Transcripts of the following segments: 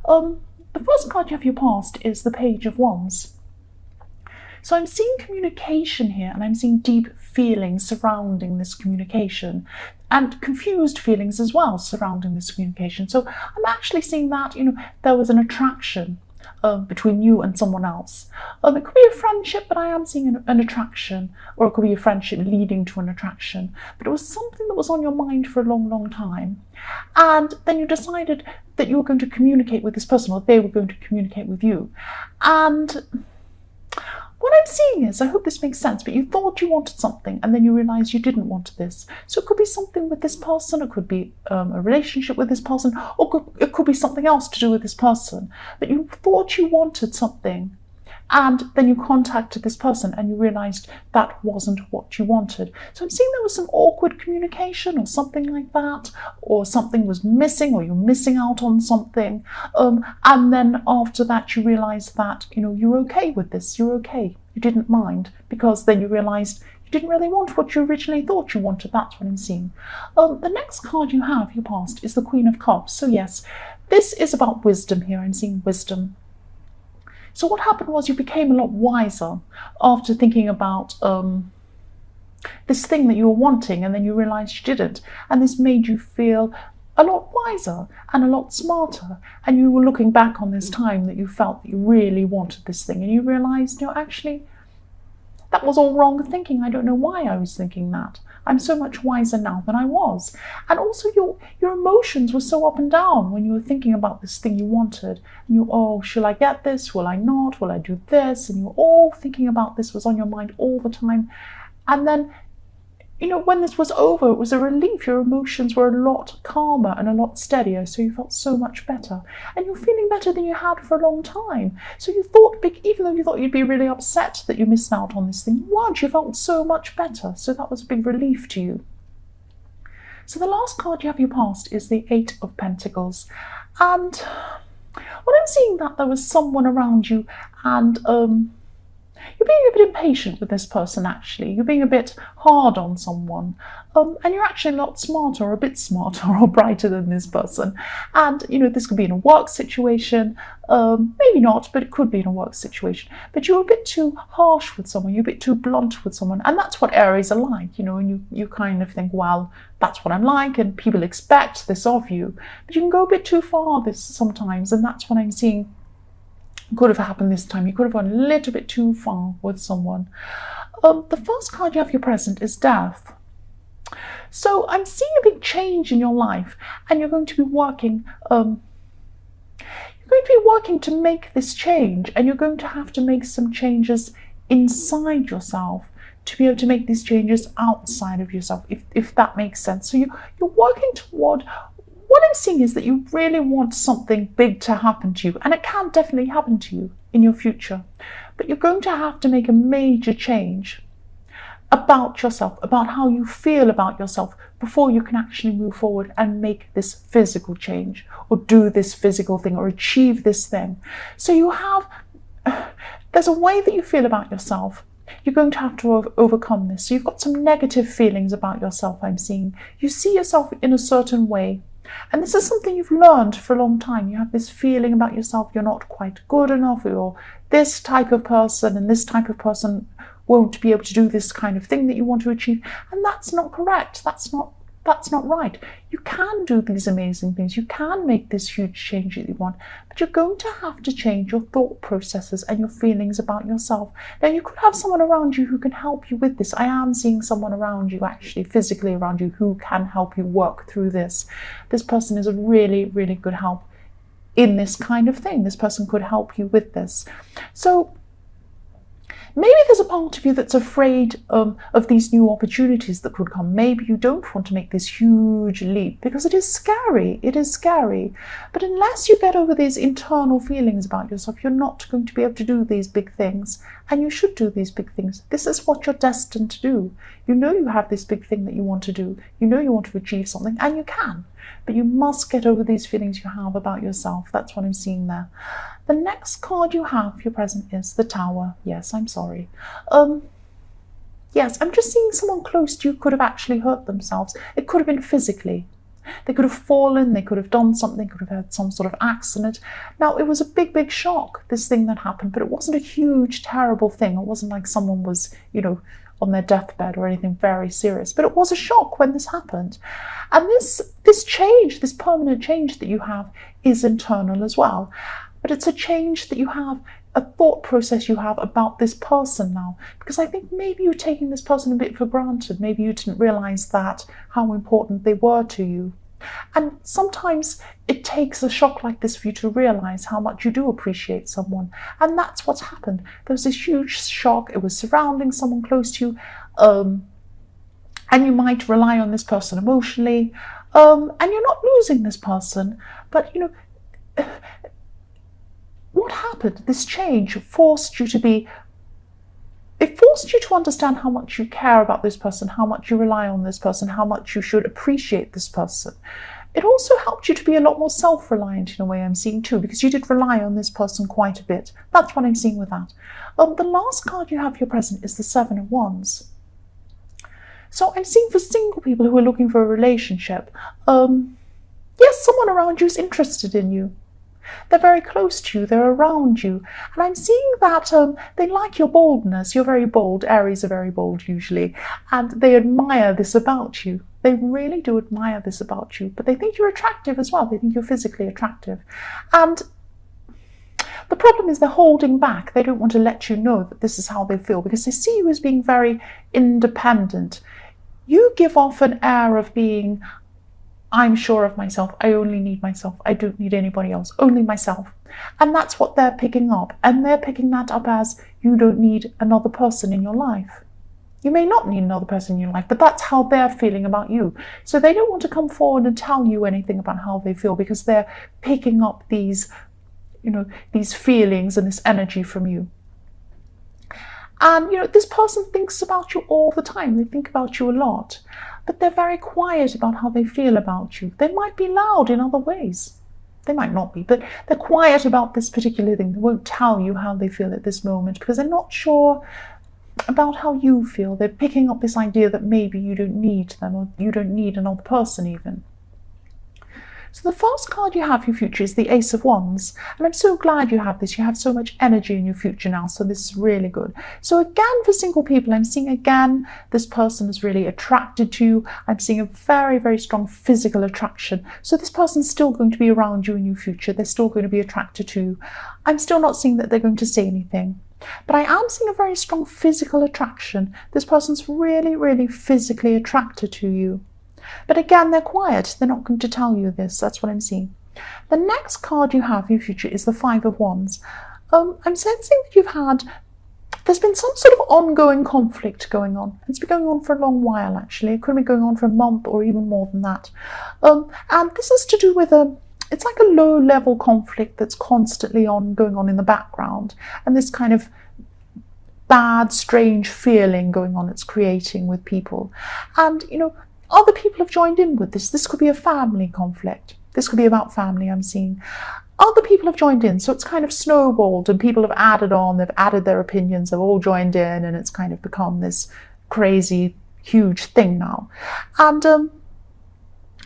The first card you have your past is the Page of Wands. So I'm seeing communication here, and I'm seeing deep feelings surrounding this communication, and confused feelings as well surrounding this communication. So I'm actually seeing that, there was an attraction between you and someone else. It could be a friendship, but I am seeing an attraction, or it could be a friendship leading to an attraction. But it was something that was on your mind for a long, long time. And then you decided that you were going to communicate with this person, or they were going to communicate with you. And what I'm seeing is, I hope this makes sense, but you thought you wanted something and then you realised you didn't want this. So it could be something with this person, it could be a relationship with this person, or it could be something else to do with this person. But you thought you wanted something, and then you contacted this person and you realised that wasn't what you wanted. So I'm seeing there was some awkward communication or something like that, or something was missing, or you're missing out on something. And then after that you realised that, you're okay with this, you're okay. You didn't mind, because then you realised you didn't really want what you originally thought you wanted. That's what I'm seeing. The next card you have, your past, is the Queen of Cups. So yes, this is about wisdom here. I'm seeing wisdom. So what happened was you became a lot wiser after thinking about this thing that you were wanting, and then you realised you didn't. And this made you feel a lot wiser and a lot smarter. And you were looking back on this time that you felt that you really wanted this thing, and you realised, actually, that was all wrong thinking. I don't know why I was thinking that. I'm so much wiser now than I was. And also your emotions were so up and down when you were thinking about this thing you wanted. And shall I get this? Will I not? Will I do this? And you were all thinking about this, was on your mind all the time. And then, when this was over, it was a relief. Your emotions were a lot calmer and a lot steadier, so you felt so much better. And you're feeling better than you had for a long time. So you thought, even though you thought you'd be really upset that you missed out on this thing, you weren't. You felt so much better. So that was a big relief to you. So the last card you have your past is the Eight of Pentacles. And what I'm seeing, that there was someone around you, and you're being a bit impatient with this person, actually. You're being a bit hard on someone. And you're actually a lot smarter, or a bit smarter, or brighter than this person. And, this could be in a work situation. Maybe not, but it could be in a work situation. But you're a bit too harsh with someone. You're a bit too blunt with someone. And that's what Aries are like, and you kind of think, well, that's what I'm like, and people expect this of you. But you can go a bit too far sometimes, and that's what I'm seeing could have happened this time. You could have gone a little bit too far with someone. The first card you have your present is Death. So I'm seeing a big change in your life, and you're going to be working. You're going to be working to make this change, and you're going to have to make some changes inside yourself to be able to make these changes outside of yourself, if that makes sense. So you're working toward. What I'm seeing is that you really want something big to happen to you, and it can definitely happen to you in your future. But you're going to have to make a major change about yourself, about how you feel about yourself, before you can actually move forward and make this physical change, or do this physical thing, or achieve this thing. So there's a way that you feel about yourself. You're going to have to overcome this. So you've got some negative feelings about yourself, I'm seeing. You see yourself in a certain way. And this is something you've learned for a long time. You have this feeling about yourself, you're not quite good enough, you're this type of person, and this type of person won't be able to do this kind of thing that you want to achieve. And that's not correct. That's not right. You can do these amazing things. You can make this huge change that you want, but you're going to have to change your thought processes and your feelings about yourself. Now, you could have someone around you who can help you with this. I am seeing someone around you, actually physically around you, who can help you work through this. This person is a really, really good help in this kind of thing. This person could help you with this. So maybe there's a part of you that's afraid of these new opportunities that could come. Maybe you don't want to make this huge leap because it is scary. It is scary. But unless you get over these internal feelings about yourself, you're not going to be able to do these big things. And you should do these big things. This is what you're destined to do. You know you have this big thing that you want to do. You know you want to achieve something, and you can. But you must get over these feelings you have about yourself. That's what I'm seeing there. The next card you have, your present, is the Tower. Yes, I'm sorry. Yes, I'm just seeing someone close to you could have actually hurt themselves. It could have been physically. They could have fallen, they could have done something, could have had some sort of accident. Now, it was a big, big shock, this thing that happened, but it wasn't a huge, terrible thing. It wasn't like someone was, on their deathbed or anything very serious, but it was a shock when this happened. And this change, this permanent change that you have, is internal as well. But it's a change that you have, a thought process you have about this person now. Because I think maybe you're taking this person a bit for granted. Maybe you didn't realize that, how important they were to you. And sometimes it takes a shock like this for you to realize how much you do appreciate someone. And that's what's happened. There was this huge shock. It was surrounding someone close to you. And you might rely on this person emotionally. And you're not losing this person. But, what happened? This change forced you to understand how much you care about this person, how much you rely on this person, how much you should appreciate this person. It also helped you to be a lot more self-reliant in a way, I'm seeing too, because you did rely on this person quite a bit. That's what I'm seeing with that. The last card you have here present is the Seven of Wands. So I'm seeing for single people who are looking for a relationship, yes, someone around you is interested in you. They're very close to you, they're around you. And I'm seeing that they like your boldness. You're very bold. Aries are very bold usually. And they admire this about you. They really do admire this about you. But they think you're attractive as well. They think you're physically attractive. And the problem is they're holding back. They don't want to let you know that this is how they feel, because they see you as being very independent. You give off an air of being, I'm sure of myself, I only need myself, I don't need anybody else, only myself. And that's what they're picking up. And they're picking that up as, you don't need another person in your life. You may not need another person in your life, but that's how they're feeling about you. So they don't want to come forward and tell you anything about how they feel, because they're picking up these, these feelings and this energy from you. And, this person thinks about you all the time. They think about you a lot. But they're very quiet about how they feel about you. They might be loud in other ways. They might not be, but they're quiet about this particular thing. They won't tell you how they feel at this moment because they're not sure about how you feel. They're picking up this idea that maybe you don't need them, or you don't need another person even. So the first card you have for your future is the Ace of Wands. And I'm so glad you have this. You have so much energy in your future now. So this is really good. So again, for single people, I'm seeing again, this person is really attracted to you. I'm seeing a very, very strong physical attraction. So this person's still going to be around you in your future. They're still going to be attracted to you. I'm still not seeing that they're going to say anything. But I am seeing a very strong physical attraction. This person's really, really physically attracted to you. But again, they're quiet. They're not going to tell you this. That's what I'm seeing. The next card you have in your future is the Five of Wands. I'm sensing that there's been some sort of ongoing conflict going on. It's been going on for a long while, actually. It could have been going on for a month or even more than that. And this is to do with it's like a low-level conflict that's constantly going on in the background. And this kind of bad, strange feeling going on it's creating with people. And, other people have joined in with this. This could be a family conflict. This could be about family, I'm seeing. Other people have joined in, so it's kind of snowballed and people have added on, they've added their opinions, they've all joined in, and it's kind of become this crazy, huge thing now. And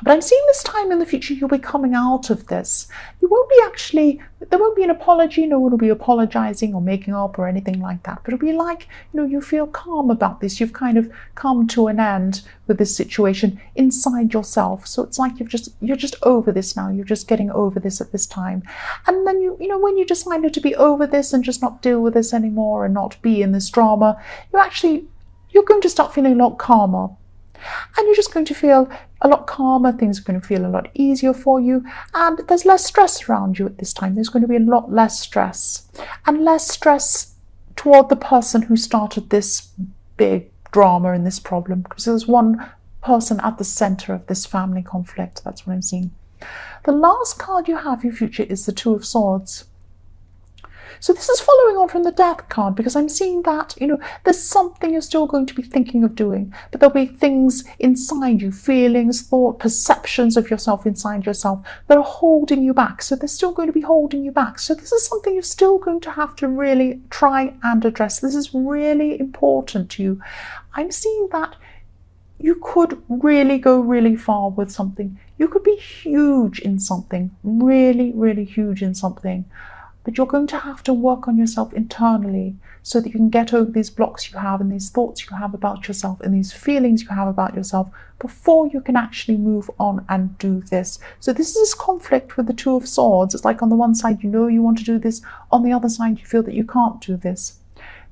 but I'm seeing this time in the future you'll be coming out of this. You won't be there won't be an apology, no one will be apologizing or making up or anything like that. But it'll be like, you feel calm about this. You've kind of come to an end with this situation inside yourself. So it's like you're just over this now. You're just getting over this at this time. And then when you decided to be over this and just not deal with this anymore and not be in this drama, you're going to start feeling a lot calmer. And you're just going to feel a lot calmer, things are going to feel a lot easier for you, and there's less stress around you at this time. There's going to be a lot less stress, and less stress toward the person who started this big drama and this problem, because there's one person at the center of this family conflict. That's what I'm seeing. The last card you have in your future is the Two of Swords. So this is following on from the Death card, because I'm seeing that, there's something you're still going to be thinking of doing, but there'll be things inside you, feelings, thought, perceptions of yourself inside yourself that are holding you back. So they're still going to be holding you back. So this is something you're still going to have to really try and address. This is really important to you. I'm seeing that you could really go really far with something. You could be huge in something, really, really huge in something, but you're going to have to work on yourself internally so that you can get over these blocks you have and these thoughts you have about yourself and these feelings you have about yourself before you can actually move on and do this. So this is this conflict with the Two of Swords. It's like on the one side you know you want to do this, on the other side you feel that you can't do this.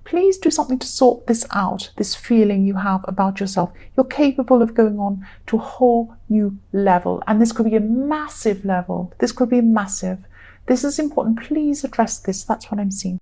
Please do something to sort this out, this feeling you have about yourself. You're capable of going on to a whole new level, and this could be a massive level. This could be massive. This is important. Please address this. That's what I'm seeing.